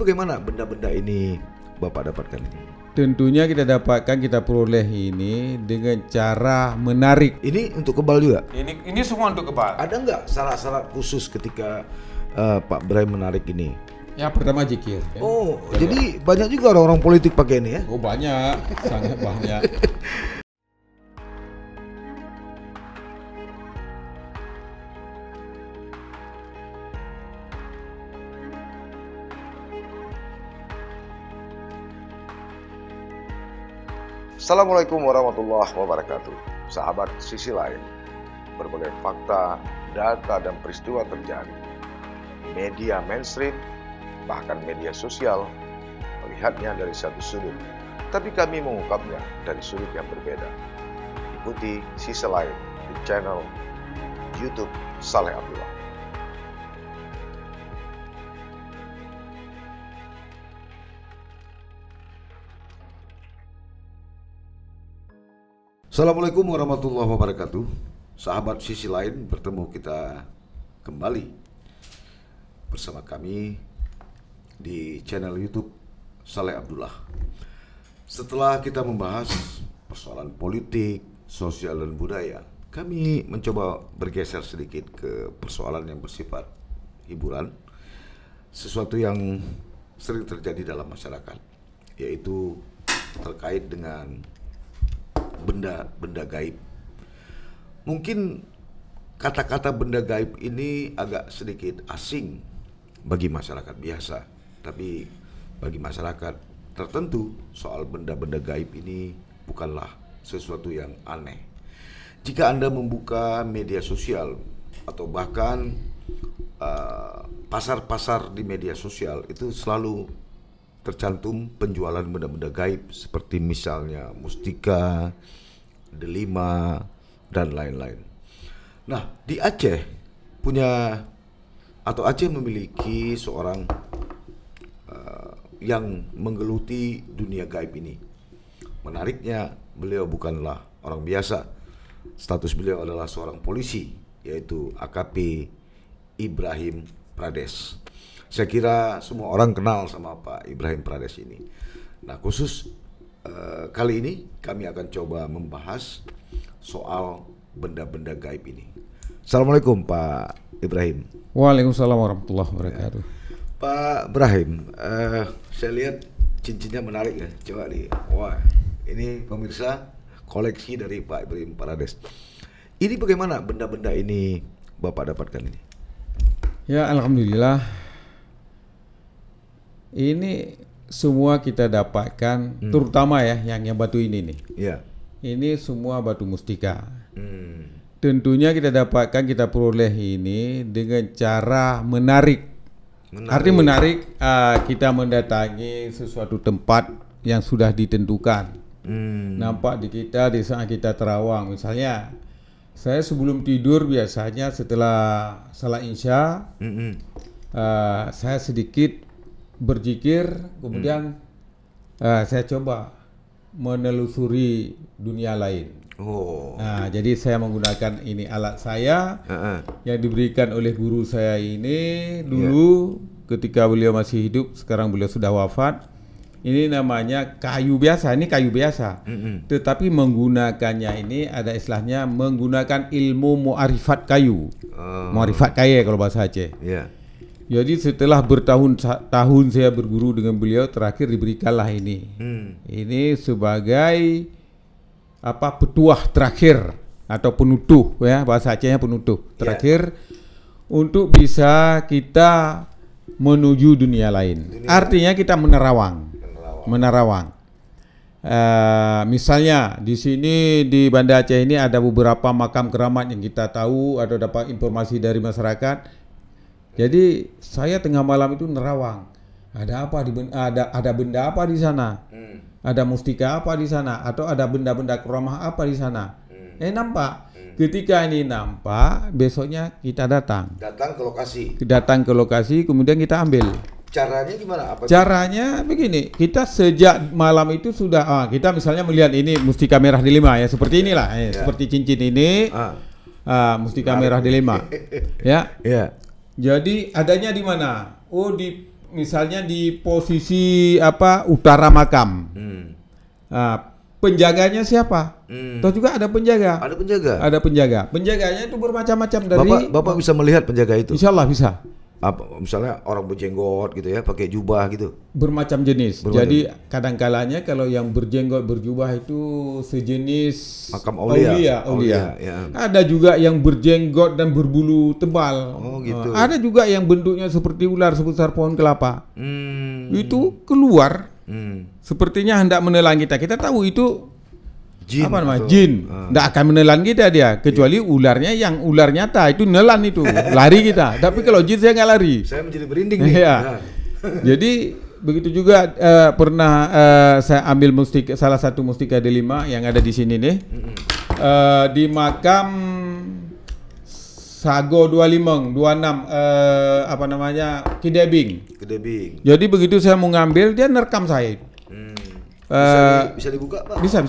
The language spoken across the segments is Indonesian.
bagaimana benda-benda ini Bapak dapatkan ini? Tentunya kita dapatkan, kita peroleh ini dengan cara menarik. Ini untuk kebal juga? Ini semua untuk kebal. Ada nggak syarat-syarat khusus ketika Pak Ibrahim menarik ini? Ya pertama zikir. Oh, jadi banyak juga orang-orang politik pakai ini ya? Oh banyak, sangat banyak. Assalamualaikum warahmatullahi wabarakatuh. Sahabat sisi lain, berbagai fakta, data, dan peristiwa terjadi. Media mainstream, bahkan media sosial, melihatnya dari satu sudut, tapi kami mengungkapnya dari sudut yang berbeda. Ikuti sisi lain di channel YouTube Saleh Abdullah. Assalamualaikum warahmatullahi wabarakatuh. Sahabat sisi lain, bertemu kita kembali bersama kami di channel YouTube Saleh Abdullah. Setelah kita membahas persoalan politik, sosial, dan budaya, kami mencoba bergeser sedikit ke persoalan yang bersifat hiburan, sesuatu yang sering terjadi dalam masyarakat, yaitu terkait dengan benda-benda gaib. Mungkin kata-kata benda gaib ini agak sedikit asing bagi masyarakat biasa, tapi bagi masyarakat tertentu soal benda-benda gaib ini bukanlah sesuatu yang aneh. Jika Anda membuka media sosial atau bahkan pasar-pasar di media sosial, itu selalu tercantum penjualan benda-benda gaib seperti misalnya mustika, delima, dan lain-lain. Nah, di Aceh Aceh memiliki seorang yang menggeluti dunia gaib ini. Menariknya, beliau bukanlah orang biasa. Status beliau adalah seorang polisi, yaitu AKP Ibrahim Prades. Saya kira semua orang kenal sama Pak Ibrahim Prades ini. Nah, khusus kali ini kami akan coba membahas soal benda-benda gaib ini. Assalamualaikum Pak Ibrahim. Waalaikumsalam warahmatullahi wabarakatuh. Pak Ibrahim, saya lihat cincinnya menarik ya. Coba nih, wah ini pemirsa koleksi dari Pak Ibrahim Prades. Ini bagaimana benda-benda ini Bapak dapatkan ini? Ya alhamdulillah. Ini semua kita dapatkan, terutama ya yang batu ini nih. Ya. Ini semua batu mustika. Tentunya kita dapatkan, kita peroleh ini dengan cara menarik. Artinya menarik, kita mendatangi sesuatu tempat yang sudah ditentukan. Nampak di kita di saat kita terawang. Misalnya, saya sebelum tidur biasanya setelah salat Isya, saya sedikit berzikir, kemudian saya coba menelusuri dunia lain. Nah, jadi saya menggunakan ini alat saya yang diberikan oleh guru saya ini dulu ketika beliau masih hidup, sekarang beliau sudah wafat. Ini namanya kayu biasa, ini kayu biasa. Tetapi menggunakannya ini ada istilahnya menggunakan ilmu mu'arifat kayu. Mu'arifat kayu kalau bahasa Aceh. Jadi setelah bertahun-tahun saya berguru dengan beliau, terakhir diberikanlah ini. Ini sebagai petuah terakhir atau penutup ya, bahasa Acehnya penutup terakhir untuk bisa kita menuju dunia lain. Artinya kita menerawang. Misalnya di sini di Banda Aceh ini ada beberapa makam keramat yang kita tahu atau dapat informasi dari masyarakat. Jadi saya tengah malam itu nerawang. Ada apa ada benda apa di sana? Ada mustika apa di sana? Atau ada benda-benda keramah apa di sana? Nampak. Ketika ini nampak, besoknya kita datang ke lokasi, kemudian kita ambil. Caranya gimana? Caranya begini, kita sejak malam itu sudah kita misalnya melihat ini mustika merah delima ya, seperti inilah seperti cincin ini mustika merah delima ya. Jadi adanya di mana? Oh, di misalnya di posisi utara makam. Nah, penjaganya siapa? Toh juga ada penjaga. Ada penjaga. Ada penjaga. Penjaganya itu bermacam-macam dari. Bapak bisa melihat penjaga itu. Insya Allah bisa. Apa, misalnya orang berjenggot gitu ya, pakai jubah gitu. Bermacam jenis. Jadi kadang-kalanya kalau yang berjenggot berjubah itu sejenis makam aulia. Ya. Ada juga yang berjenggot dan berbulu tebal. Oh gitu. Ada juga yang bentuknya seperti ular sebesar pohon kelapa. Itu keluar. Sepertinya hendak menelan kita. Kita tahu itu jin. Apa namanya? Jin. Tidak akan menelan kita dia, kecuali ularnya yang ular nyata itu nelan itu, lari kita. Tapi kalau jin saya nggak lari. Saya menjadi berinding nih. Ya. Jadi begitu juga pernah saya ambil salah satu mustika delima yang ada di sini nih, di makam Sago 26 Kidebing. Jadi begitu saya mau ngambil dia nerekam saya. Bisa dibuka Pak? Bisa.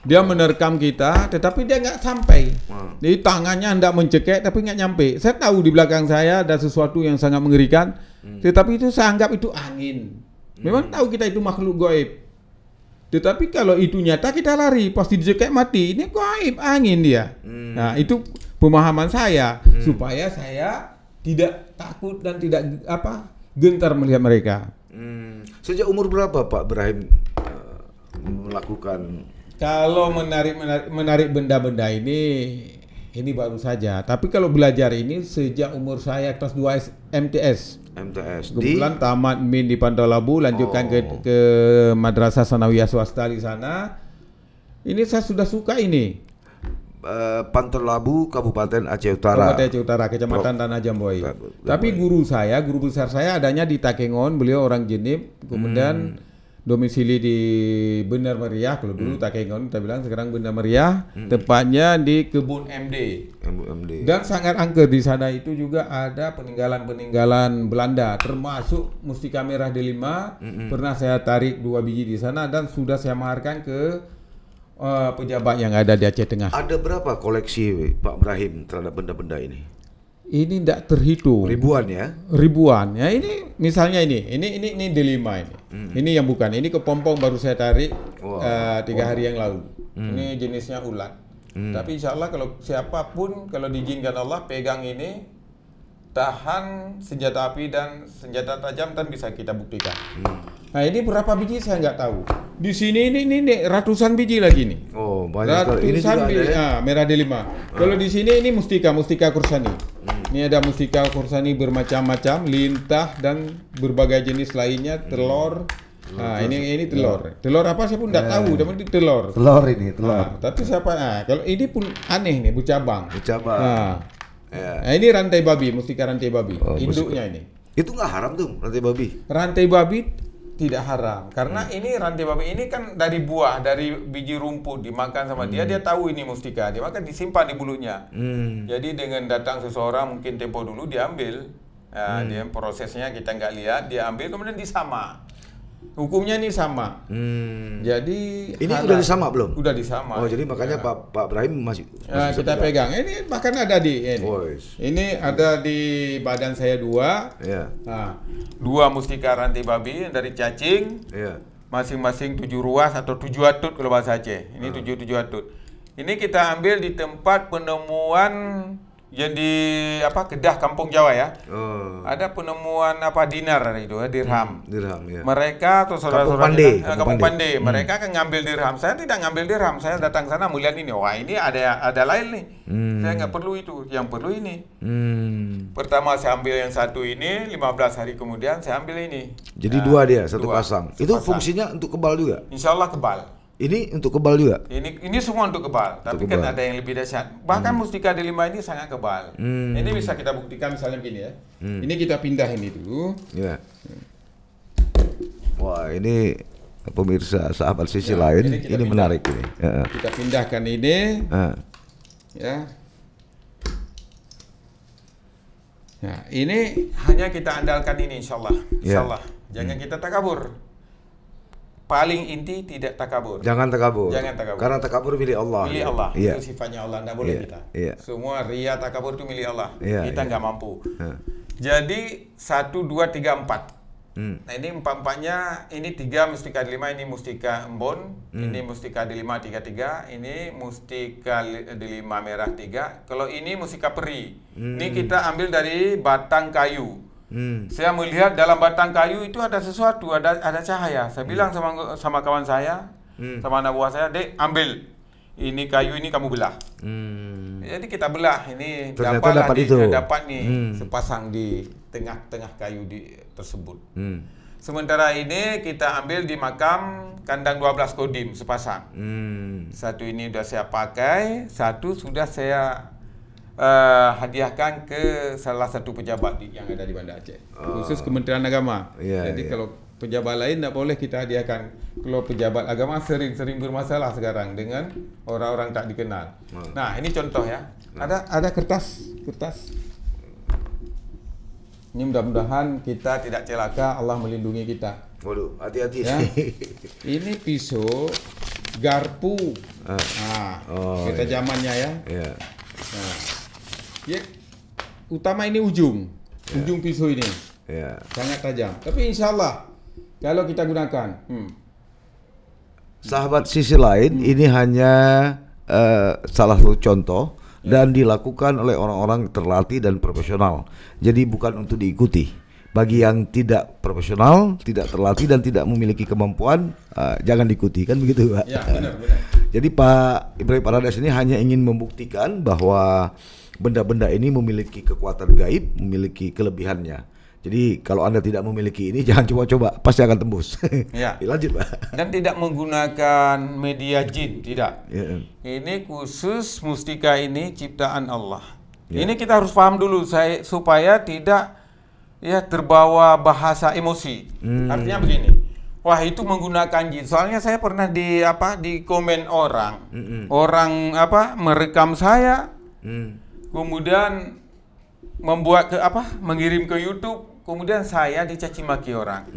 Dia menerkam kita, tetapi dia nggak sampai. Jadi tangannya hendak mencekek, tapi nggak nyampe. Saya tahu di belakang saya ada sesuatu yang sangat mengerikan, tetapi itu saya anggap itu angin. Memang tahu kita itu makhluk gaib. Tetapi kalau itu nyata kita lari, pasti dicekek mati. Ini gaib, angin dia. Nah itu pemahaman saya, supaya saya tidak takut dan tidak gentar melihat mereka. Sejak umur berapa Pak Ibrahim melakukan? Kalau menarik benda-benda ini baru saja. Tapi kalau belajar ini sejak umur saya kelas 2 MTS. Kebetulan tamat MIN di Pantau Labu, lanjutkan ke Madrasah Sanawiyah swasta di sana. Ini saya sudah suka ini. Pantau Labu, Kabupaten Aceh Utara. Kabupaten Aceh Utara, Kecamatan Tanah Jambuai. Tapi guru besar saya adanya di Takengon, beliau orang Jenib, kemudian domisili di Benar Meriah. Kalau dulu Takengon kita bilang, sekarang Benar Meriah, tepatnya di Kebun MD. Dan sangat angker di sana itu juga ada peninggalan Belanda, termasuk mustika merah delima. Pernah saya tarik 2 biji di sana dan sudah saya maharkan ke pejabat yang ada di Aceh Tengah. Ada berapa koleksi Pak Ibrahim terhadap benda-benda ini? Ini tidak terhitung. Ribuan ya? Ribuan. Ya ini misalnya ini delima ini. Ini yang bukan. Ini kepompong baru saya tarik 3 hari yang lalu. Ini jenisnya ulat. Tapi insya Allah kalau siapapun kalau diizinkan Allah pegang ini, tahan senjata api dan senjata tajam dan bisa kita buktikan. Nah ini berapa biji saya nggak tahu. Di sini ini ratusan biji lagi nih. Oh banyak. Ratusan biji. Merah delima. Kalau di sini ini mustika kursani. Ini ada mustika kursani bermacam-macam, lintah dan berbagai jenis lainnya, telur. Nah ini telur. Telur apa saya pun tidak tahu, tapi ini telur. Telur. Tapi siapa? Kalau ini pun aneh nih, bucabang. Nah ini rantai babi, mustika rantai babi. Induknya ini. Itu nggak haram tuh rantai babi? Rantai babi tidak haram karena ini rantai babi ini kan dari buah, dari biji rumput dimakan sama dia tahu ini mustika, dia makan disimpan di bulunya. Jadi dengan datang seseorang mungkin tempo dulu diambil, dia prosesnya kita nggak lihat, dia ambil kemudian disama. Hukumnya ini sama. Jadi ini udah disama belum? Udah disama. Oh jadi makanya Pak Ibrahim masih kita pegang. Ini bahkan ada di ini. Ini ada di badan saya 2. Nah, 2 mustika rantai babi dari cacing. Masing-masing 7 ruas atau 7 atut kalau bahasa Aceh. Ini 7 atut. Ini kita ambil di tempat penemuan jadi Kedah Kampung Jawa ya. Ada penemuan dinar itu dirham. Ya. Mereka atau saudara-saudara Kampung Pande, mereka akan ngambil dirham. Saya tidak ngambil dirham. Saya datang sana melihat ini. Wah, ini ada lain nih. Saya nggak perlu itu. Yang perlu ini. Pertama saya ambil yang satu ini, 15 hari kemudian saya ambil ini. Jadi 2 dia, satu pasang. Itu fungsinya untuk kebal juga? Insya Allah kebal. Ini untuk kebal juga? Ini semua untuk kebal, tapi kan ada yang lebih dahsyat. Bahkan mustika delima ini sangat kebal. Ini bisa kita buktikan misalnya begini ya. Ini kita pindah ini dulu. Wah ini pemirsa sahabat sisi lain, ini menarik ini. Kita pindahkan ini. Ya. Nah, ini hanya kita andalkan ini insyaallah. Insyaallah. Jangan kita takabur. Paling inti tidak takabur. Jangan takabur. Karena takabur milik Allah. Milik Allah. Itu sifatnya Allah, tidak boleh kita. Semua ria takabur itu milik Allah. Kita nggak mampu. Jadi 1, 2, 3, 4. Nah ini empat-empatnya, ini 3 mustika delima, ini mustika embun, ini mustika delima 33, ini mustika delima merah 3. Kalau ini mustika peri, ini kita ambil dari batang kayu. Saya melihat dalam batang kayu itu ada sesuatu, ada cahaya. Saya bilang sama kawan saya, sama anak buah saya, "Dek, ambil ini kayu ini kamu belah." Jadi kita belah, ini dapat itu. Dapat nih sepasang di tengah-tengah kayu tersebut. Sementara ini kita ambil di makam kandang 12 kodim sepasang. Satu ini sudah saya pakai, satu sudah saya hadiahkan ke salah satu pejabat yang ada di Banda Aceh, khusus Kementerian Agama. Jadi kalau pejabat lain tidak boleh kita hadiahkan. Kalau pejabat agama sering bermasalah sekarang dengan orang-orang tak dikenal. Nah ini contoh ya. Ada kertas. Ini mudah-mudahan kita tidak celaka, Allah melindungi kita. Waduh, hati-hati. Ya. Ini pisau, garpu. Kita zamannya ya. Nah, ya, utama ini ujung pisau ini. Sangat tajam. Tapi insya Allah kalau kita gunakan. Sahabat sisi lain, ini hanya salah satu contoh. Dan dilakukan oleh orang-orang terlatih dan profesional. Jadi bukan untuk diikuti. Bagi yang tidak profesional, tidak terlatih dan tidak memiliki kemampuan, jangan diikuti, kan begitu, Pak? Ya, benar. Jadi Pak Ibrahim Parades ini hanya ingin membuktikan bahwa benda-benda ini memiliki kekuatan gaib, memiliki kelebihannya. Jadi kalau Anda tidak memiliki ini, jangan coba-coba, pasti akan tembus. Ya. Lanjut, Pak. Dan tidak menggunakan media jin, tidak. Ini khusus mustika ini ciptaan Allah. Ini kita harus paham dulu supaya tidak terbawa bahasa emosi. Artinya begini. Wah, itu menggunakan jin. Soalnya saya pernah di komen orang. Orang merekam saya. Kemudian mengirim ke YouTube. Kemudian saya dicaci maki orang.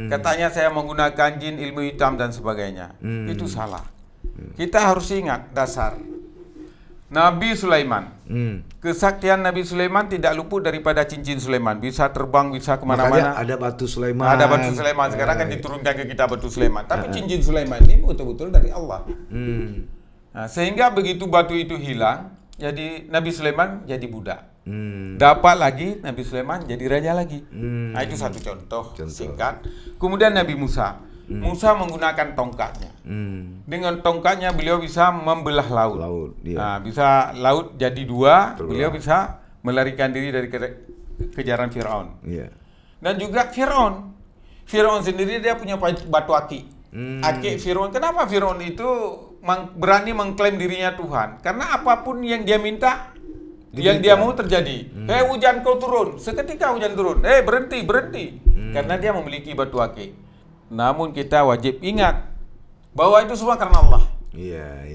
Katanya saya menggunakan jin, ilmu hitam dan sebagainya. Itu salah. Kita harus ingat dasar Nabi Sulaiman. Kesaktian Nabi Sulaiman tidak luput daripada cincin Sulaiman. Bisa terbang, bisa kemana-mana. Ada batu Sulaiman. Ada batu Sulaiman. Sekarang kan diturunkan ke kita batu Sulaiman. Tapi cincin Sulaiman ini betul-betul dari Allah. Nah, sehingga begitu batu itu hilang, jadi Nabi Sulaiman jadi budak. Dapat lagi Nabi Sulaiman jadi raja lagi. Nah, itu satu contoh singkat. Kemudian Nabi Musa. Musa menggunakan tongkatnya. Dengan tongkatnya beliau bisa membelah laut. Nah, bisa laut jadi dua. Beliau bisa melarikan diri dari kejaran Firaun. Dan juga Firaun sendiri dia punya batu aki. Aki Firaun. Kenapa Firaun itu berani mengklaim dirinya Tuhan? Karena apapun yang dia minta, yang dia mau terjadi. Hujan kau turun. Seketika hujan turun. Berhenti. Karena dia memiliki batu akik. Namun kita wajib ingat bahwa itu semua karena Allah.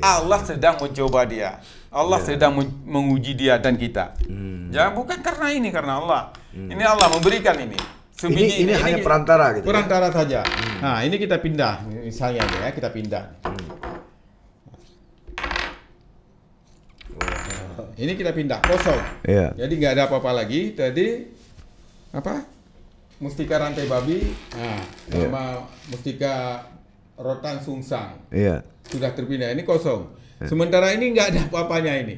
Allah sedang mencoba dia. Allah sedang menguji dia dan kita. Jangan bukan karena ini, karena Allah. Ini Allah memberikan ini. Ini hanya perantara gitu. Perantara saja. Nah, ini kita pindah. Misalnya ya, kita pindah. Ini kita pindah kosong. Jadi nggak ada apa-apa lagi. Tadi mustika rantai babi, sama mustika rotan sungsang. Sudah terpindah. Ini kosong. Sementara ini nggak ada apa-apanya ini.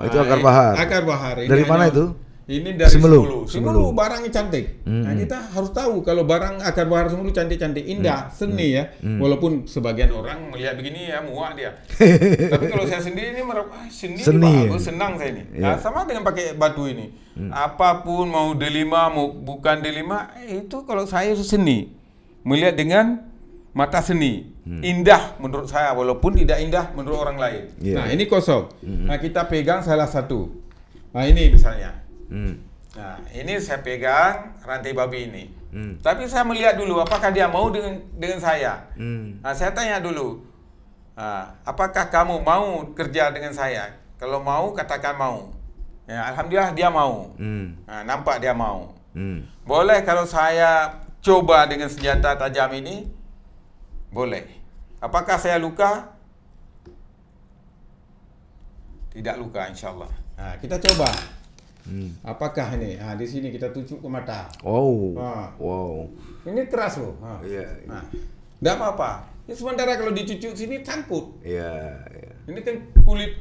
Itu akar bahar. Akar bahar. Ini dari mana itu? Ini dari Semulu barangnya cantik. Nah, kita harus tahu kalau barang akar bahar Semulu cantik-cantik, indah, seni ya. Walaupun sebagian orang melihat begini ya muak dia. Tapi kalau saya sendiri ini seni bagus, senang saya ini. Nah, sama dengan pakai batu ini. Apapun mau D5 mau bukan D5, itu kalau saya itu seni. Melihat dengan mata seni. Indah menurut saya walaupun tidak indah menurut orang lain. Nah, ini kosong. Nah, kita pegang salah satu. Nah, ini misalnya. Nah, ini saya pegang rantai babi ini. Tapi saya melihat dulu apakah dia mau dengan saya. Nah, saya tanya dulu, apakah kamu mau kerja dengan saya? Kalau mau, katakan mau. Ya, alhamdulillah dia mau. Nah, nampak dia mau. Boleh kalau saya coba dengan senjata tajam ini? Boleh. Apakah saya luka? Tidak luka, insya Allah. Nah, kita coba. Apakah ini? Di sini kita tunjuk ke mata. Oh. Ah. Wow. Ini keras loh. Iya. Nggak apa-apa. Ya, sementara kalau dicucuk sini cangkut. Iya. Ini kan kulit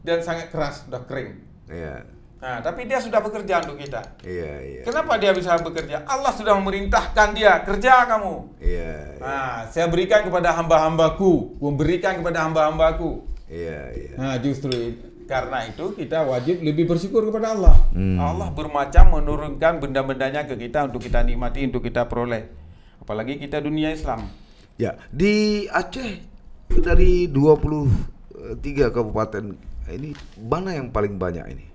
dan sangat keras, sudah kering. Iya. Nah, tapi dia sudah bekerja untuk kita. Iya. Kenapa dia bisa bekerja? Allah sudah memerintahkan dia, kerja kamu. Iya. Nah, saya berikan kepada hamba-hambaku, memberikan kepada hamba-hambaku. Iya. Nah, justru karena itu kita wajib lebih bersyukur kepada Allah. Allah bermacam menurunkan benda-bendanya ke kita untuk kita nikmati, untuk kita peroleh. Apalagi kita dunia Islam. Ya, di Aceh dari 23 kabupaten ini mana yang paling banyak ini,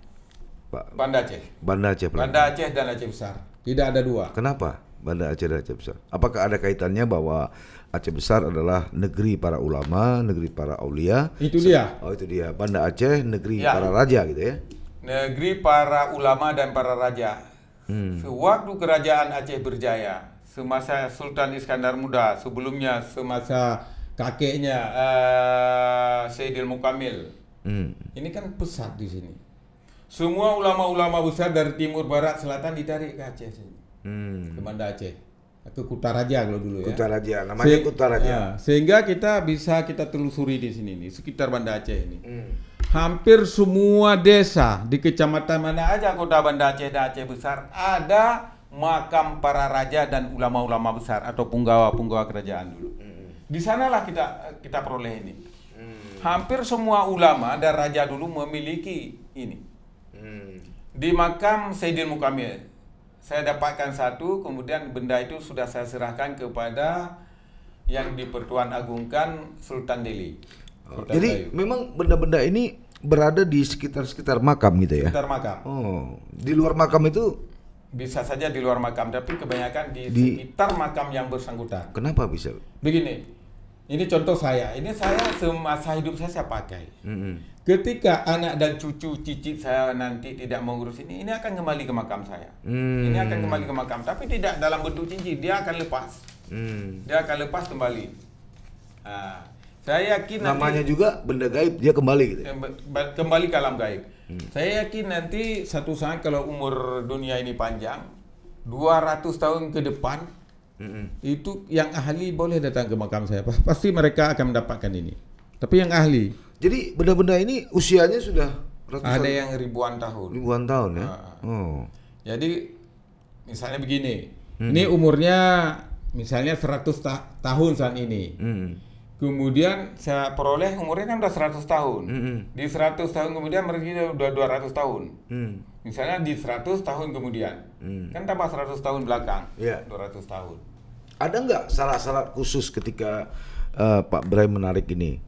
Pak? Banda Aceh. Banda Aceh. Banda Aceh dan Aceh Besar. Tidak ada dua. Kenapa Banda Aceh dan Aceh Besar? Apakah ada kaitannya bahwa Aceh Besar adalah negeri para ulama, negeri para aulia? Itu dia. Oh, itu dia. Banda Aceh negeri para raja gitu ya. Negeri para ulama dan para raja. Sewaktu kerajaan Aceh berjaya, semasa Sultan Iskandar Muda, sebelumnya semasa kakeknya Sayyidil Mukamil. Ini kan pusat di sini. Semua ulama-ulama besar dari timur, barat, selatan ditarik ke Aceh sini. Ke Banda Aceh. Ke Kutaraja kalau dulu ya. Kutaraja, namanya Kutaraja. Sehingga kita telusuri di sini nih, sekitar Banda Aceh ini. Hampir semua desa di kecamatan mana aja kota Banda Aceh dan Aceh Besar ada makam para raja dan ulama-ulama besar atau punggawa-punggawa kerajaan dulu. Di sanalah kita peroleh ini. Hampir semua ulama dan raja dulu memiliki ini. Di makam Sayyidil Mukamil saya dapatkan satu, kemudian benda itu sudah saya serahkan kepada yang dipertuan agungkan Sultan Delhi. Jadi memang benda-benda ini berada di sekitar makam gitu ya? Sekitar makam. Oh, di luar makam itu? Bisa saja di luar makam, tapi kebanyakan di sekitar makam yang bersangkutan. Kenapa bisa? Begini, ini contoh saya. Ini saya semasa hidup saya pakai. Ketika anak dan cucu cicit saya nanti tidak mengurus ini akan kembali ke makam saya. Ini akan kembali ke makam, tapi tidak dalam bentuk cincin, dia akan lepas. Dia akan lepas kembali. Saya yakin namanya nanti, juga benda gaib, dia kembali gitu. Kembali ke alam gaib. Saya yakin nanti satu saat kalau umur dunia ini panjang, 200 tahun ke depan, itu yang ahli boleh datang ke makam saya. Pasti mereka akan mendapatkan ini. Tapi yang ahli. Jadi benda-benda ini usianya sudah ratusan, ada yang ribuan tahun. Ribuan tahun ya. Jadi misalnya begini, ini umurnya misalnya 100 tahun saat ini. Kemudian saya peroleh umurnya kan udah 100 tahun. Di 100 tahun kemudian mereka udah 200 tahun. Misalnya di 100 tahun kemudian. Kan tambah 100 tahun belakang. 200 tahun. Ada nggak syarat-syarat khusus ketika Pak Bray menarik ini?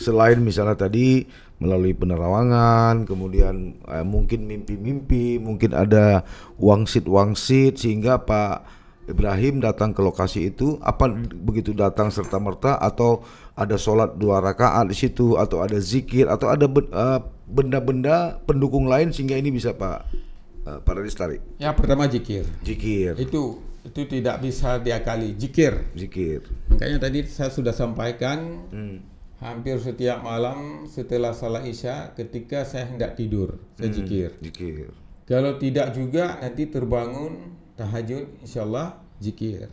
Selain misalnya tadi melalui penerawangan, kemudian mungkin mimpi-mimpi, mungkin ada wangsit sehingga Pak Ibrahim datang ke lokasi itu, apa begitu datang serta-merta atau ada sholat 2 rakaat di situ atau ada zikir atau ada benda-benda pendukung lain sehingga ini bisa Pak Radis tarik? Ya, pertama zikir. Itu tidak bisa diakali, zikir. Makanya tadi saya sudah sampaikan hampir setiap malam setelah salat Isya ketika saya hendak tidur saya zikir. Kalau tidak juga nanti terbangun tahajud, insyaallah zikir.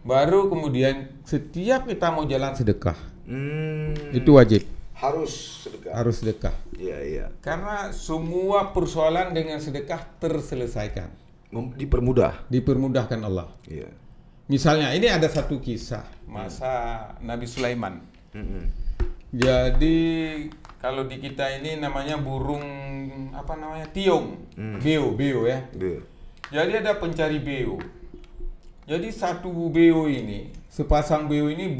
Baru kemudian setiap kita mau jalan sedekah. Itu wajib. Harus sedekah. Iya. Karena semua persoalan dengan sedekah terselesaikan. Dipermudahkan Allah. Iya. Misalnya ini ada satu kisah masa Nabi Sulaiman. Jadi kalau di kita ini namanya burung tiung, beo ya. Jadi ada pencari beo. Jadi satu beo ini, sepasang beo ini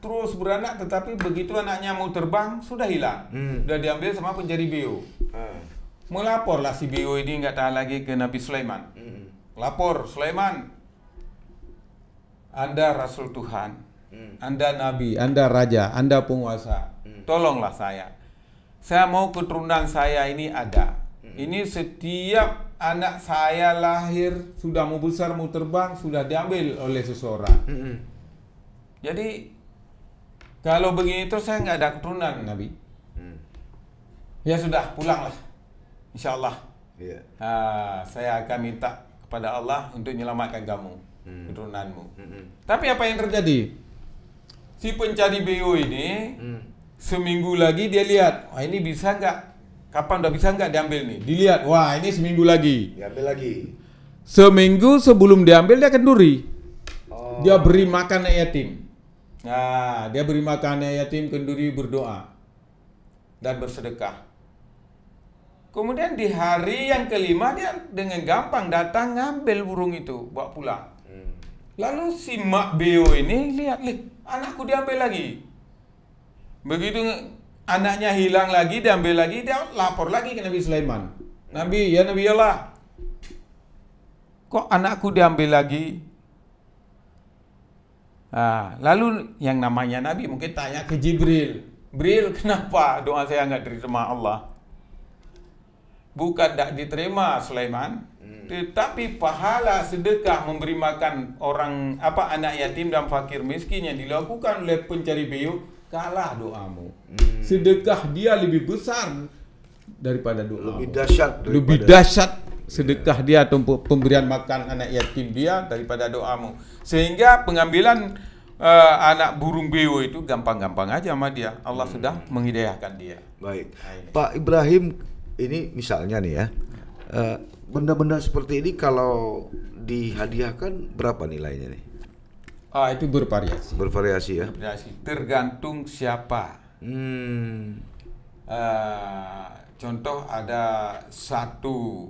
terus beranak, tetapi begitu anaknya mau terbang sudah hilang, sudah diambil sama pencari beo. Melaporlah si beo ini nggak tahan lagi ke Nabi Sulaiman. Lapor, Sulaiman, Anda Rasul Tuhan, Anda Nabi, Anda Raja, Anda penguasa, tolonglah saya. Saya mau keturunan saya ini ada. Ini setiap anak saya lahir sudah mau besar mau terbang sudah diambil oleh seseorang. Jadi kalau begini terus saya nggak ada keturunan Nabi. Ya sudah pulanglah, insyaallah. Iya. Saya akan minta kepada Allah untuk menyelamatkan kamu, keturunanmu. Tapi apa yang terjadi? Si pencari BO ini seminggu lagi dia lihat, wah ini bisa nggak? Kapan udah bisa nggak diambil nih? Dilihat, wah ini seminggu lagi. Diambil lagi. Seminggu sebelum diambil dia kenduri. Dia beri makan anak yatim. Nah, dia beri makan anak yatim, kenduri, berdoa dan bersedekah. Kemudian di hari yang kelima dia dengan gampang datang ngambil burung itu, bawa pulang. Lalu si mak Beo ini lihat, anakku diambil lagi. Begitu anaknya hilang lagi, diambil lagi, dia lapor lagi ke Nabi Sulaiman. Nabi Allah, kok anakku diambil lagi? Lalu yang namanya Nabi mungkin tanya ke Jibril. Jibril, kenapa doa saya nggak diterima Allah? Bukan tidak diterima Sulaiman, tetapi pahala sedekah memberi makan anak yatim dan fakir miskin yang dilakukan oleh pencari beo kalah doamu. Sedekah dia lebih besar daripada doamu. Lebih dahsyat sedekah dia atau pemberian makan anak yatim dia daripada doamu. Sehingga pengambilan anak burung beo itu gampang-gampang aja sama dia. Allah sudah menghidayahkan dia. Baik, Pak Ibrahim, ini misalnya nih ya, benda-benda seperti ini kalau dihadiahkan berapa nilainya nih? Itu bervariasi. Bervariasi ya? Bervariasi, tergantung siapa. Contoh ada satu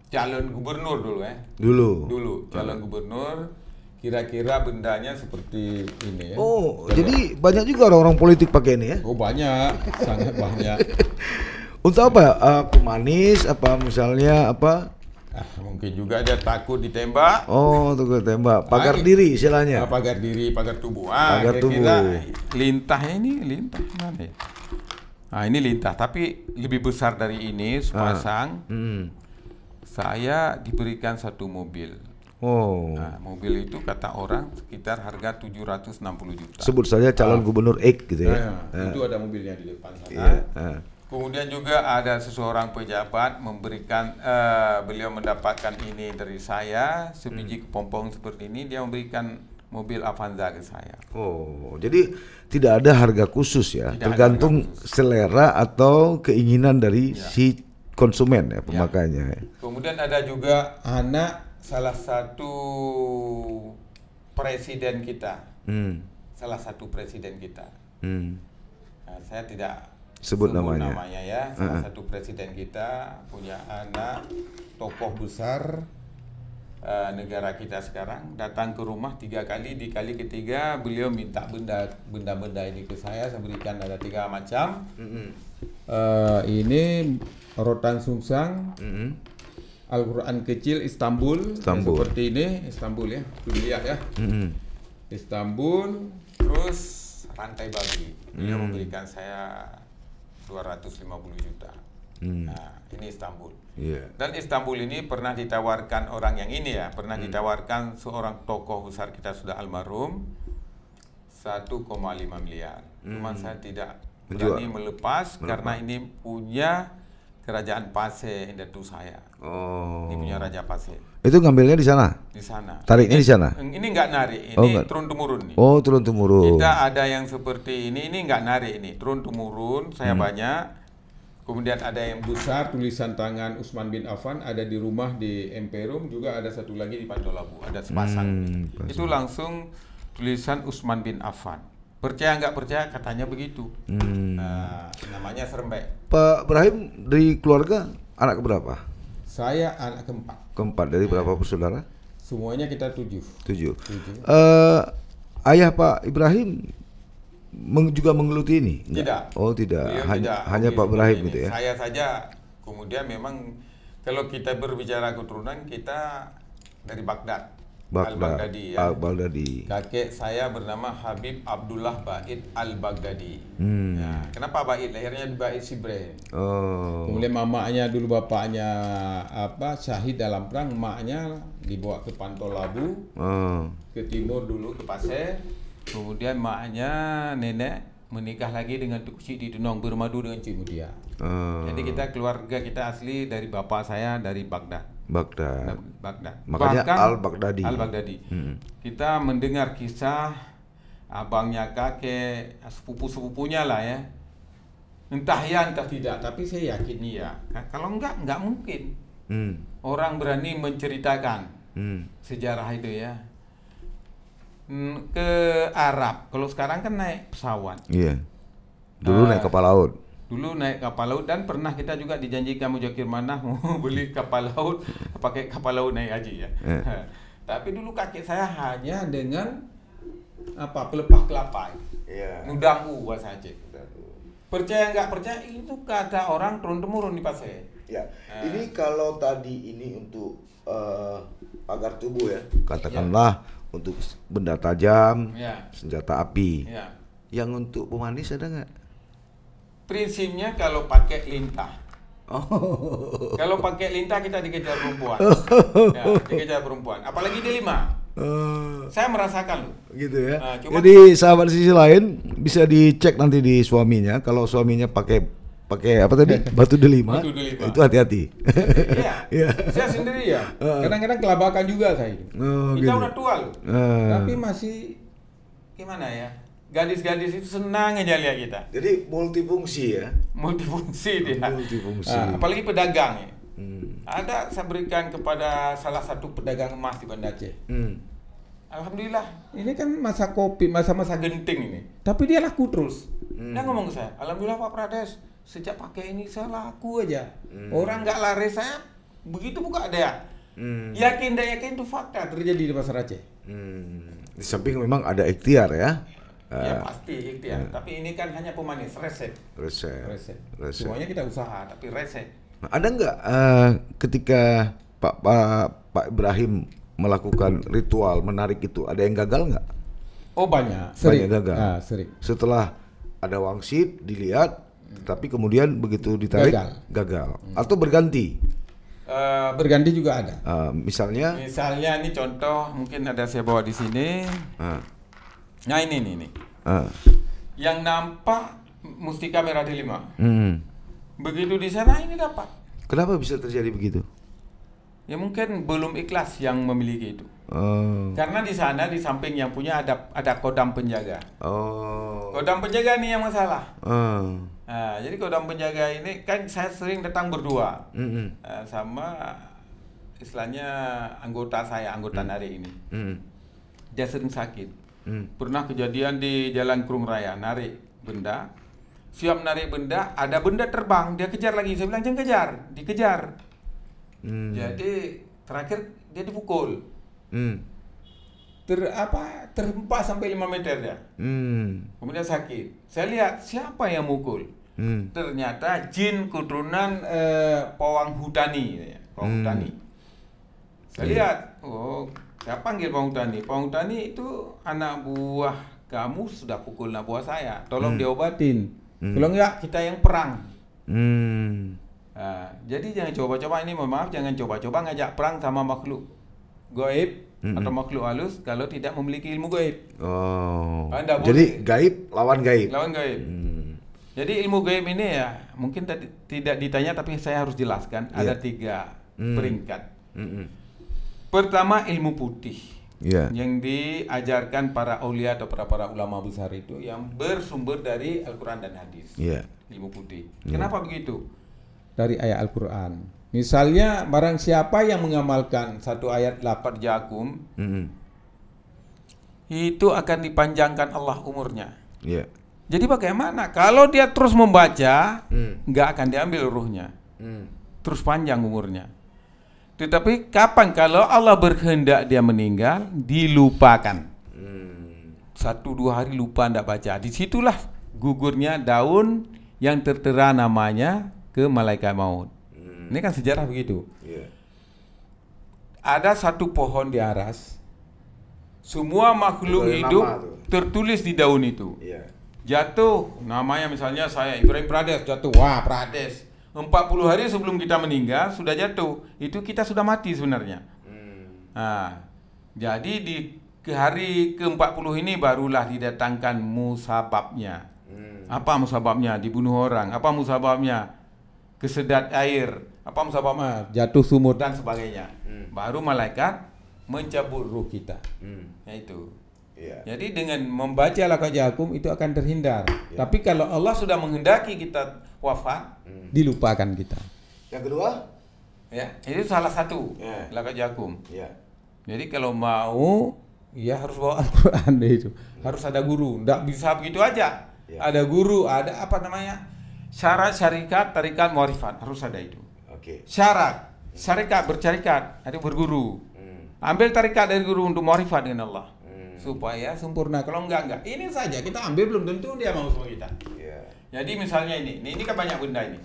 calon gubernur dulu ya. Dulu calon gubernur, kira-kira bendanya seperti ini ya. Jadi banyak juga orang-orang politik pakai ini ya? Banyak, sangat banyak. Untuk apa? Pemanis apa misalnya apa? Mungkin juga dia takut ditembak. Takut tembak. Pagar diri istilahnya. Pagar diri, pagar tubuh. Pagar tubuh. Lintahnya ini lintah mana ya? Ini lintah, tapi lebih besar dari ini sepasang. Saya diberikan satu mobil. Mobil itu kata orang sekitar harga 760 juta. Sebut saja calon gubernur X gitu ya. Itu ada mobilnya di depan sana. Kemudian juga ada seseorang pejabat memberikan, beliau mendapatkan ini dari saya, sebiji kepompong seperti ini, dia memberikan mobil Avanza ke saya. Jadi tidak ada harga khusus ya, tergantung selera atau keinginan dari si konsumen ya, pemakainya. Kemudian ada juga anak salah satu presiden kita, saya tidak sebut namanya ya. Salah satu presiden kita punya anak tokoh besar negara kita sekarang, datang ke rumah 3 kali, di kali ketiga beliau minta benda-benda ini ke saya berikan, ada 3 macam. Ini rotan sungsang, Al-Quran kecil Istanbul. Seperti ini Istanbul ya, lihat ya. Istanbul, terus rantai babi. Beliau memberikan saya 250 juta. Ini Istanbul. Dan Istanbul ini pernah ditawarkan orang yang ini ya, pernah ditawarkan seorang tokoh besar kita sudah almarhum 1,5 miliar. Cuma saya tidak berani melepas karena ini punya Kerajaan Pasir Datu saya. Ini punya Raja Pasir. Itu ngambilnya di sana? Di sana. Tariknya di sana? Ini nggak narik, ini turun-temurun nih. Turun-temurun. Kita ada yang seperti ini nggak narik ini, turun-temurun, saya banyak. Kemudian ada yang besar, tulisan tangan Utsman bin Affan, ada di rumah di Emperum, juga ada satu lagi di Pantolabu, ada sepasang. Itu langsung tulisan Utsman bin Affan. Percaya nggak percaya, katanya begitu. Namanya Serembek. Pak Ibrahim, dari keluarga anak keberapa? Saya anak keempat. Keempat, dari berapa bersaudara? Semuanya kita 7. Ayah Pak Ibrahim juga menggeluti ini? Tidak. Tidak. Hanya Pak Ibrahim gitu ya? Saya saja. Kemudian memang kalau kita berbicara keturunan, kita dari Baghdad. Al-Baghdadi ya. Al-Baghdadi. Kakek saya bernama Habib Abdullah Ba'id Al-Baghdadi. Kenapa Ba'id? Lahirnya di Ba'id Sibre. Kemudian mamanya dulu, bapaknya syahid dalam perang, maknya dibawa ke Pantolabu, ke timur dulu ke Pasir. Kemudian maknya nenek menikah lagi dengan Tuk Sidi Dunong, bermadu dengan Cik Mudia. Jadi keluarga kita asli dari bapak saya dari Baghdad. Makanya Bahkan Al-Baghdadi. Al-Baghdadi. Kita mendengar kisah abangnya, kakek, sepupu-sepupunya lah ya. Entah ya entah tidak, tapi saya yakin iya. Kalau enggak mungkin. Orang berani menceritakan sejarah itu ya. Ke Arab. Kalau sekarang kan naik pesawat. Iya. Dulu naik kapal laut. Dulu naik kapal laut, dan pernah kita juga dijanjikan Mujokir Manah mau beli kapal laut, pakai kapal laut naik haji ya. Tapi dulu kakek saya hanya dengan pelepah kelapa. Iya. Nudangu bahasa Aceh. Percaya nggak percaya, itu kata orang turun-temurun di Pasir. Ya. Ini kalau tadi ini untuk pagar tubuh ya. Katakanlah untuk benda tajam, senjata api. Yang untuk pemanis ada nggak? Prinsipnya kalau pakai lintah. Kalau pakai lintah kita dikejar perempuan. Dikejar perempuan. Apalagi di 5. Saya merasakan loh. Gitu ya. Jadi sahabat sisi lain bisa dicek nanti di suaminya. Kalau suaminya pakai apa tadi? Batu delima. Itu hati-hati. Iya. Saya sendiri ya. Kadang-kadang kelabakan juga saya. Kita udah tua loh. Tapi masih gimana ya? Gadis-gadis itu senang aja lihat kita. Jadi multifungsi ya. Multifungsi dia. Multifungsi. Apalagi pedagang ya. Ada saya berikan kepada salah satu pedagang emas di Banda Aceh. Alhamdulillah, ini kan masa kopi, masa-masa genting ini. Tapi dia laku terus. Dia ngomong ke saya, alhamdulillah Pak Prades, sejak pakai ini saya laku aja. Orang nggak lari saya, begitu buka ada. Yakin dan yakin itu fakta terjadi di pasar Aceh. Di samping memang ada ikhtiar ya. Ya pasti ikhtiar, tapi ini kan hanya pemanis, resep. Semuanya kita usaha, tapi resep. Ada nggak ketika Pak Ibrahim melakukan ritual menarik itu, ada yang gagal nggak? Oh banyak, sering. Banyak gagal. Sering. Setelah ada wangsit dilihat, tapi kemudian begitu ditarik gagal. Atau berganti. Berganti juga ada. Misalnya ini contoh, mungkin ada saya bawa di sini. Nah ini. Yang nampak mustika merah delima. Begitu di sana ini dapat. Kenapa bisa terjadi begitu? Ya mungkin belum ikhlas yang memiliki itu. Karena di sana di samping yang punya ada kodam penjaga. Kodam penjaga nih yang masalah. Nah, jadi kodam penjaga ini kan saya sering datang berdua sama istilahnya anggota narik ini. Dia sering sakit. Pernah kejadian di Jalan Krung Raya, narik benda, siap narik benda, ada benda terbang, dia kejar lagi. Saya bilang jangan kejar, dikejar. Jadi terakhir dia dipukul. Terhempas sampai 5 meter dia. Kemudian sakit. Saya lihat siapa yang mukul. Ternyata jin keturunan Pawang Hutani. Saya lihat, saya panggil Pawang Hutani. Pawang Hutani itu anak buah kamu sudah pukul anak buah saya. Tolong diobatin. Kalau enggak kita yang perang. Jadi jangan coba-coba, ini mohon maaf, jangan coba-coba ngajak perang sama makhluk gaib atau makhluk halus kalau tidak memiliki ilmu gaib. Jadi gaib lawan gaib. Jadi ilmu gaib ini ya mungkin tidak ditanya, tapi saya harus jelaskan. Ada 3 peringkat. Pertama ilmu putih yang diajarkan para aulia atau para ulama besar itu yang bersumber dari Al-Quran dan hadis. Ilmu putih. Kenapa begitu? Dari ayat Al-Quran. Misalnya barang siapa yang mengamalkan satu ayat 8 jakum, itu akan dipanjangkan Allah umurnya. Jadi bagaimana? Kalau dia terus membaca, nggak akan diambil ruhnya, terus panjang umurnya. Tetapi kapan kalau Allah berkehendak dia meninggal, dilupakan. 1-2 hari lupa ndak baca. Disitulah gugurnya daun yang tertera namanya ke malaikat maut. Ini kan sejarah begitu. Ada satu pohon di aras, semua makhluk hidup tertulis di daun itu. Jatuh namanya, misalnya saya Ibrahim Prades jatuh, wah Prades. 40 hari sebelum kita meninggal sudah jatuh, itu kita sudah mati sebenarnya. Jadi di hari ke-40 ini barulah didatangkan musababnya. Apa musababnya? Dibunuh orang. Apa musababnya? Kesedot air. Apa musababnya? Jatuh sumur dan sebagainya. Baru malaikat mencabut ruh kita. Itu. Jadi dengan membaca laqad ja'akum itu akan terhindar. Tapi kalau Allah sudah menghendaki kita wafat, dilupakan kita. Yang kedua? Ya, itu salah satu. Laqad ja'akum. Jadi kalau mau, ya harus bawa Al-Quran deh itu. Harus ada guru. Nggak bisa begitu aja. Ada guru, ada apa namanya? Syarat syarikat, tarikat, muarifat. Harus ada itu. Syarat syarikat bersyarikat, ada berguru. Ambil tarikat dari guru untuk muarifat dengan Allah. Supaya sempurna. Kalau enggak. Ini saja kita ambil belum tentu dia mau sama kita. Jadi misalnya ini kan banyak benda ini.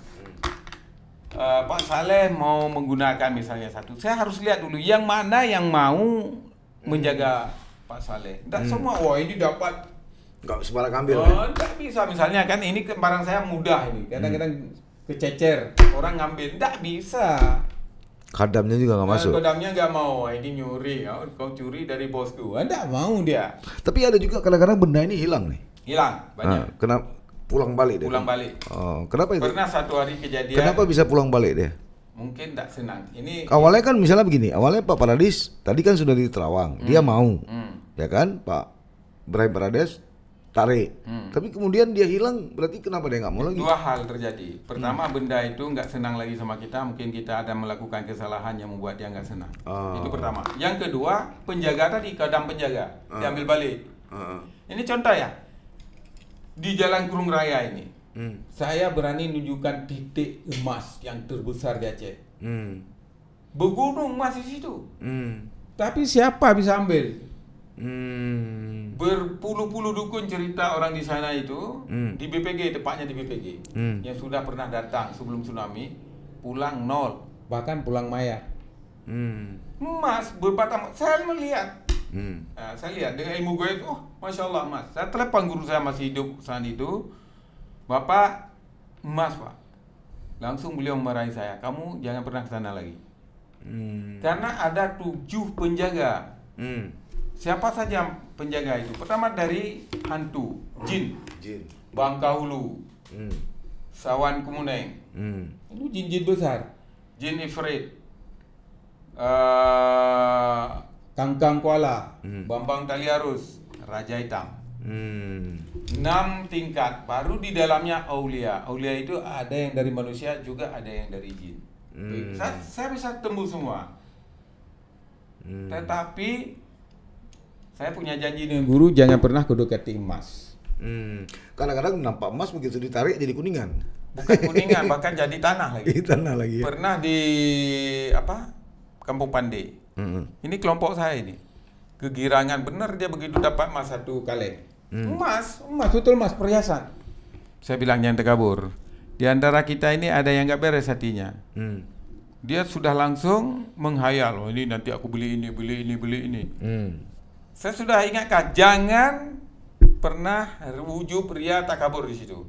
Pak Saleh mau menggunakan misalnya satu. Saya harus lihat dulu yang mana yang mau menjaga Pak Saleh. Tidak semua. Wah ini dapat. Enggak sembarang ambil. Tidak bisa. Misalnya kan ini barang saya mudah ini. Kadang-kadang kececer. Orang ngambil. Tidak bisa. Kadamnya juga nggak masuk. Kadamnya nggak mau. Ini nyuri. Kau curi dari bosku. Tidak mau dia. Tapi ada juga kadang-kadang benda ini hilang nih. Hilang. Banyak. Kenapa? Pulang balik dia. Pulang balik. Oh, kenapa itu? Pernah satu hari kejadian. Kenapa bisa pulang balik dia? Mungkin tak senang. Ini awalnya kan misalnya begini. Awalnya Pak Paradis tadi kan sudah di Terawang. Dia mau. Ya kan? Pak Ibrahim Paradis tarik. Tapi kemudian dia hilang. Berarti kenapa dia nggak mau lagi? Dua hal terjadi. Pertama, benda itu nggak senang lagi sama kita. Mungkin kita ada melakukan kesalahan yang membuat dia nggak senang. Itu pertama. Yang kedua, penjaga tadi, kadam penjaga diambil balik. Ini contoh ya. Di Jalan Kurung Raya ini, saya berani menunjukkan titik emas yang terbesar di Aceh. Bergunung emas di situ. Tapi siapa bisa ambil? Berpuluh-puluh dukun cerita orang di sana itu, di BPG, tepatnya di BPG, yang sudah pernah datang sebelum tsunami, pulang nol, bahkan pulang mayat. Emas berbatang. Saya melihat. Saya lihat dengan ilmu gue itu, Masya Allah emas. Saya telepon guru saya masih hidup saat itu, Bapak emas Pak. Langsung beliau memarahi saya, kamu jangan pernah ke sana lagi. Karena ada 7 penjaga. Siapa saja penjaga itu? Pertama dari hantu, jin. Bangkahulu, Sawan Kemuneng. Itu jin-jin besar. Jin Ifrit, Kangkang Kuala, Bambang Taliarus, Raja Hitam. 6 tingkat. Baru di dalamnya aulia. Aulia itu ada yang dari manusia, juga ada yang dari jin. Saya bisa tembus semua. Tetapi saya punya janji dengan guru, jangan pernah kedekati emas. Kadang-kadang nampak emas begitu ditarik jadi kuningan. Bukan kuningan, bahkan jadi tanah lagi. Tanah lagi. Pernah di Kampung Pandai. Ini kelompok saya ini. Kegirangan benar dia begitu dapat emas 1 kaleng. Emas betul emas perhiasan. Saya bilang jangan terkabur. Di antara kita ini ada yang nggak beres hatinya. Dia sudah langsung menghayal, oh ini nanti aku beli ini. Saya sudah ingatkan, jangan pernah wujud ria takabur di situ.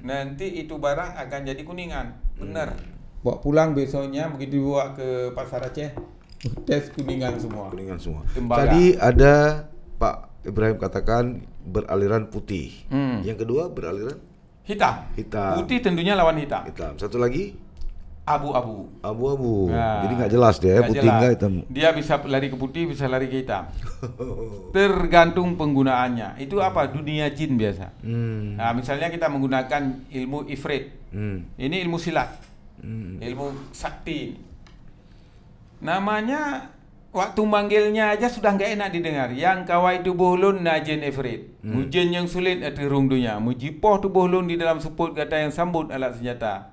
Nanti itu barang akan jadi kuningan. Benar. Bawa pulang besoknya begitu dibawa ke pasar Aceh, tes kuningan semua. Tembaga. Tadi ada Pak Ibrahim katakan beraliran putih. Yang kedua beraliran hitam. Putih tentunya lawan hitam. Satu lagi abu-abu. Nah, jadi nggak jelas dia, putih nggak hitam. Dia bisa lari ke putih, bisa lari ke hitam. Tergantung penggunaannya. Itu apa? Dunia jin biasa. Nah, misalnya kita menggunakan ilmu ifrit. Ini ilmu silat. Ilmu sakti. Namanya waktu manggilnya aja sudah nggak enak didengar. Yang kawai tubuh lun najin ifrit. Mujin yang sulit atirung dunia. Mujipoh tubuh lun di dalam seput kata yang sambut alat senjata.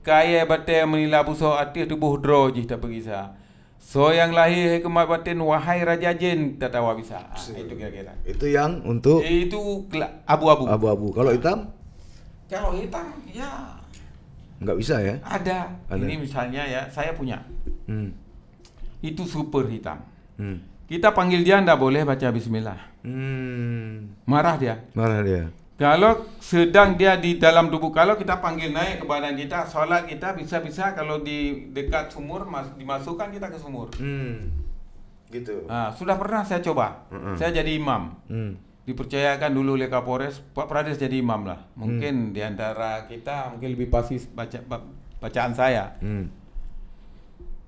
Kaya batin menila buso atih tubuh drojih tak pergisa. So yang lahir hikmat batin wahai raja jin tatawa bisa. Itu kira-kira. Itu yang untuk itu abu-abu. Abu-abu. Kalau hitam? Kalau hitam ya nggak bisa ya? Ada. Ini misalnya ya, saya punya. Itu super hitam. Kita panggil dia ndak boleh baca bismillah. Marah dia. Kalau sedang dia di dalam tubuh, kalau kita panggil naik ke badan kita, sholat kita bisa-bisa kalau di dekat sumur dimasukkan kita ke sumur. Gitu. Sudah pernah saya coba. Saya jadi imam. dipercayakan dulu oleh Kapolres, Pak Prades jadi imam lah. Mungkin di antara kita mungkin lebih pasti bacaan saya.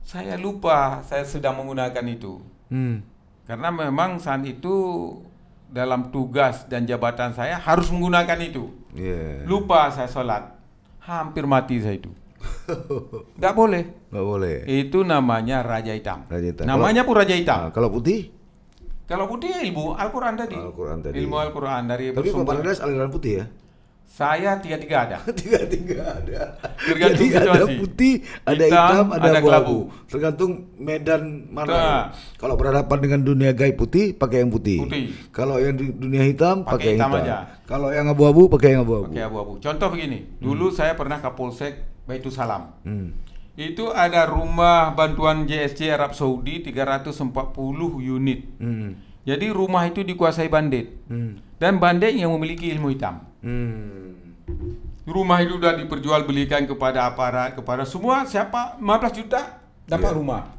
Saya lupa saya sedang menggunakan itu. Karena memang saat itu dalam tugas dan jabatan saya harus menggunakan itu. Lupa saya sholat. Hampir mati saya itu. Nggak boleh. Nggak boleh. Itu namanya Raja Hitam. Raja Hitam. Namanya pun Raja Hitam. Kalau putih? Kalau putih ilmu Al-Quran tadi. Ilmu Al-Quran dari. Tapi Pak Prades aliran putih ya? Saya tiga-tiga ada. Tiga-tiga ada. Tergantung Jadi situasi. ada putih, ada hitam, ada kelabu. Tergantung medan mana. Kalau berhadapan dengan dunia gaib putih, pakai yang putih. Kalau yang di dunia hitam, pakai yang hitam. Aja. Kalau yang abu-abu, pakai yang abu-abu. Pakai abu-abu. Contoh begini. Dulu saya pernah Kapolsek Baitul Salam. Itu ada rumah bantuan JSC Arab Saudi 340 unit. Jadi rumah itu dikuasai bandit. Dan bandit yang memiliki ilmu hitam. Rumah itu sudah diperjualbelikan kepada aparat, kepada semua. Siapa 15 juta dapat rumah.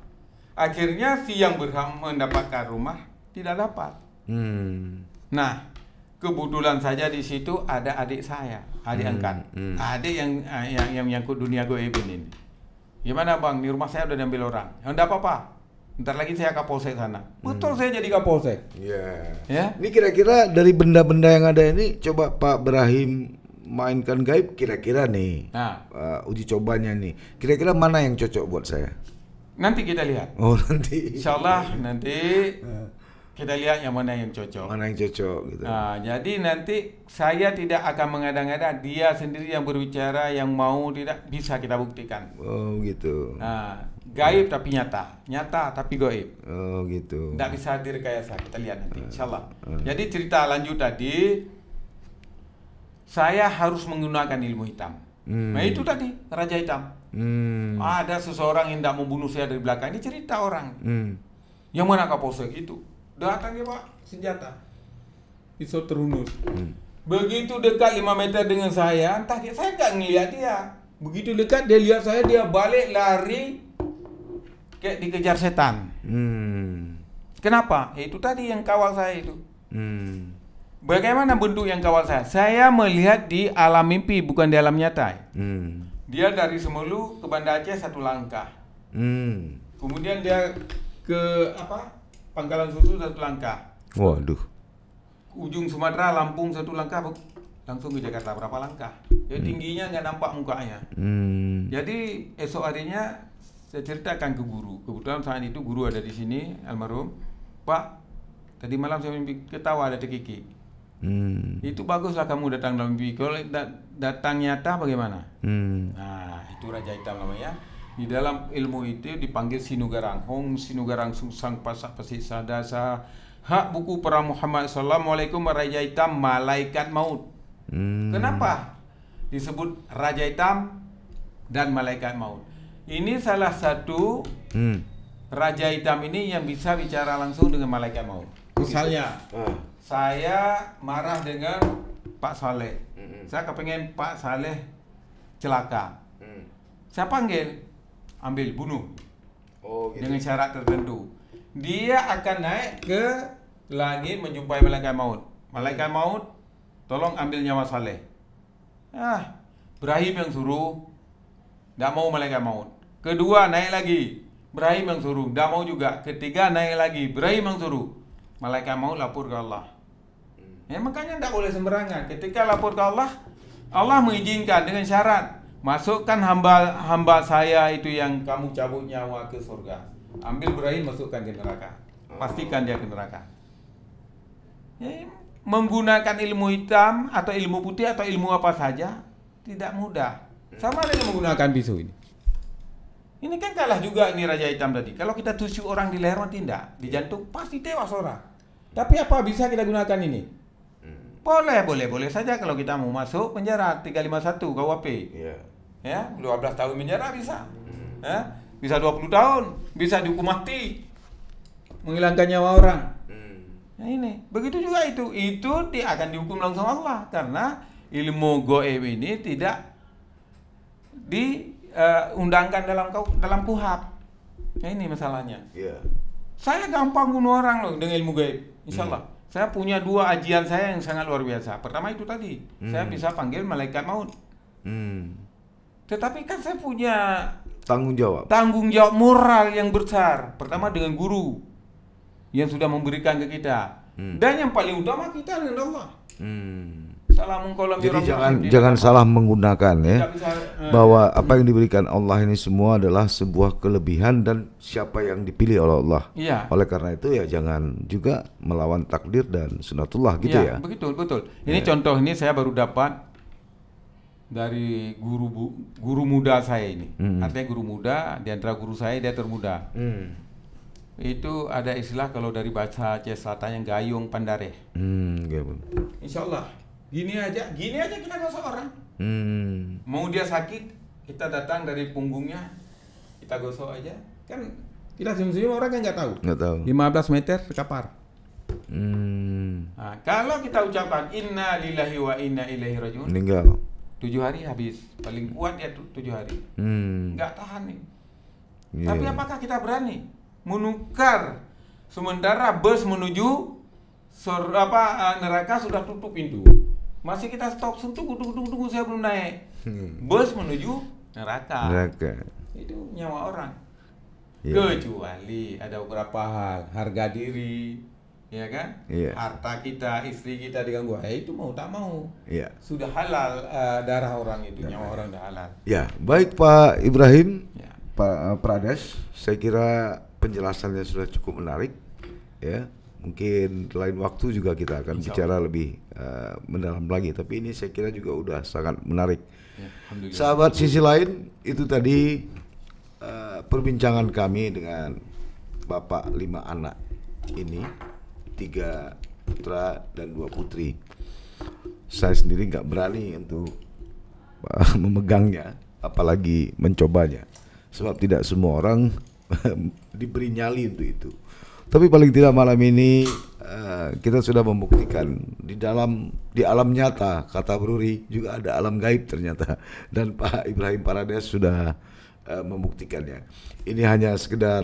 Akhirnya si yang berhak mendapatkan rumah tidak dapat. Nah, kebetulan saja di situ ada adik saya, adik angkat, adik yang menyangkut dunia goib ini. Gimana bang? Di rumah saya udah diambil orang. Enggak apa-apa. Ntar lagi saya Kapolsek sana. Betul saya jadi Kapolsek. Ya. Ini kira-kira dari benda-benda yang ada ini, coba Pak Ibrahim mainkan gaib kira-kira nih. Uji cobanya nih. Kira-kira mana yang cocok buat saya? Nanti kita lihat. Oh nanti. Insyaallah nanti kita lihat yang mana yang cocok. Mana yang cocok gitu. Jadi nanti saya tidak akan mengada-ngada, dia sendiri yang berbicara, yang mau tidak bisa kita buktikan. Oh gitu. Gaib tapi nyata, nyata tapi gaib. Oh gitu. Tidak bisa direkayasa, kita lihat nanti insyaallah. Jadi cerita lanjut tadi, saya harus menggunakan ilmu hitam. Nah itu tadi Raja Hitam. Ada seseorang yang tidak membunuh saya dari belakang. Ini cerita orang. Yang mana Kapolsek itu? Datang dia Pak, senjata. Pisau terhunus. Begitu dekat 5 meter dengan saya, entah dia, saya nggak ngelihat dia. Begitu dekat dia lihat saya, dia balik lari kayak dikejar setan. Kenapa? Itu tadi yang kawal saya itu. Bagaimana bentuk yang kawal saya? Saya melihat di alam mimpi, bukan di alam nyata. Dia dari Semelu ke Banda Aceh 1 langkah. Kemudian dia ke Pangkalan Susu 1 langkah. Waduh. Ujung Sumatera, Lampung 1 langkah, langsung ke Jakarta berapa langkah. Jadi tingginya nggak nampak mukanya. Jadi esok harinya saya ceritakan ke guru. Kebetulan saat itu guru ada di sini, almarhum. Pak, tadi malam saya mimpi ketawa ada tekiki. Itu baguslah kamu datang dalam mimpi. Kalau datang nyata bagaimana? Nah, itu Raja Hitam namanya. Di dalam ilmu itu dipanggil Sinugarang. Hong Sinugarang Susang Pasak Pasik Sadasa. Hak buku para Muhammad. Assalamualaikum Raja Hitam, malaikat maut. Kenapa disebut Raja Hitam dan malaikat maut? Ini salah satu Raja Hitam ini yang bisa bicara langsung dengan malaikat maut. Misalnya, saya marah dengan Pak Saleh. Saya kepengen Pak Saleh celaka. Saya panggil, ambil, bunuh. Gitu. Dengan syarat tertentu. Dia akan naik ke langit menjumpai malaikat maut. Malaikat maut, tolong ambil nyawa Saleh. Ibrahim yang suruh, tidak mau malaikat maut. Kedua naik lagi, Ibrahim yang suruh, tidak mau juga. Ketiga naik lagi, Ibrahim yang suruh. Malaikat maut lapor ke Allah. Makanya tidak boleh sembarangan. Ketika lapor ke Allah, Allah mengizinkan dengan syarat, masukkan hamba saya itu yang kamu cabut nyawa ke surga. Ambil Ibrahim, masukkan ke neraka. Pastikan dia ke neraka. Menggunakan ilmu hitam atau ilmu putih atau ilmu apa saja tidak mudah. Sama dengan menggunakan pisau ini. Ini kan kalah juga ini Raja Hitam tadi. Kalau kita tusuk orang di leher tidak, di jantung pasti tewas orang. Tapi apa bisa kita gunakan ini? Boleh saja kalau kita mau masuk penjara 351 KUHP. Ya, 12 tahun penjara bisa. Bisa 20 tahun, bisa dihukum mati. Menghilangkan nyawa orang. Nah ini, begitu juga itu dia akan dihukum langsung Allah karena ilmu goib ini tidak diundangkan dalam KUHP. Nah ini masalahnya. Saya gampang bunuh orang loh dengan ilmu gaib, insyaallah. Saya punya 2 ajian saya yang sangat luar biasa. Pertama itu tadi, saya bisa panggil malaikat maut. Tetapi kan saya punya Tanggung jawab moral yang besar. Pertama dengan guru yang sudah memberikan ke kita. Dan yang paling utama kita dengan Allah. Jadi jangan salah menggunakan ya, bahwa apa yang diberikan Allah ini semua adalah sebuah kelebihan dan siapa yang dipilih oleh Allah. Iya. Oleh karena itu ya jangan juga melawan takdir dan sunatullah gitu ya. Betul. Ini contoh ini saya baru dapat dari guru muda saya ini. Artinya guru muda, di antara guru saya dia termuda. Itu ada istilah kalau dari bahasa Aceh Selatan yang gayung pandare. Insya Allah gini aja kita gosok orang. Mau dia sakit, kita datang dari punggungnya, kita gosok aja. Kan kita senyum-senyum orang kan nggak tahu. 15 meter terkapar. Nah, kalau kita ucapkan inna lillahi wa inna ilaihi rajiun, meninggal 7 hari habis. Paling kuat ya 7 hari. Nggak tahan nih. Tapi apakah kita berani menukar sementara bus menuju neraka sudah tutup pintu? Masih kita stop, tunggu saya belum naik. Bus menuju neraka. Itu nyawa orang. Kecuali ada beberapa hal, harga diri, ya kan? Harta kita, istri kita diganggu, itu mau tak mau. Sudah halal darah orang itu, nyawa orang sudah halal. Ya, baik Pak Ibrahim, Pak Prades, saya kira penjelasannya sudah cukup menarik. Ya, mungkin lain waktu juga kita akan bicara lebih mendalam lagi. Tapi ini saya kira juga udah sangat menarik. Sahabat Sisi Lain, itu tadi perbincangan kami dengan Bapak 5 anak ini, 3 putra dan 2 putri. Saya sendiri nggak berani untuk memegangnya, apalagi mencobanya, sebab tidak semua orang diberi nyali untuk itu. Tapi paling tidak malam ini kita sudah membuktikan di alam nyata, kata Bruri, juga ada alam gaib ternyata, dan Pak Ibrahim Parades sudah membuktikannya. Ini hanya sekedar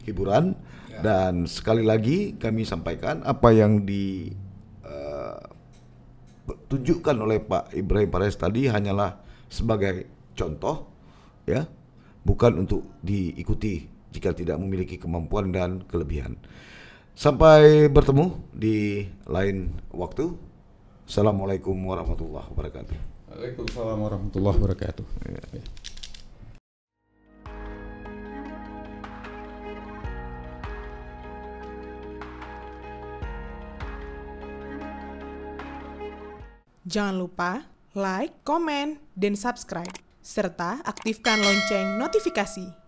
hiburan, dan sekali lagi kami sampaikan apa yang ditunjukkan oleh Pak Ibrahim Parades tadi hanyalah sebagai contoh, ya, bukan untuk diikuti jika tidak memiliki kemampuan dan kelebihan. Sampai bertemu di lain waktu. Assalamualaikum warahmatullahi wabarakatuh. Waalaikumsalam warahmatullahi wabarakatuh. Jangan lupa like, komen, dan subscribe, serta aktifkan lonceng notifikasi.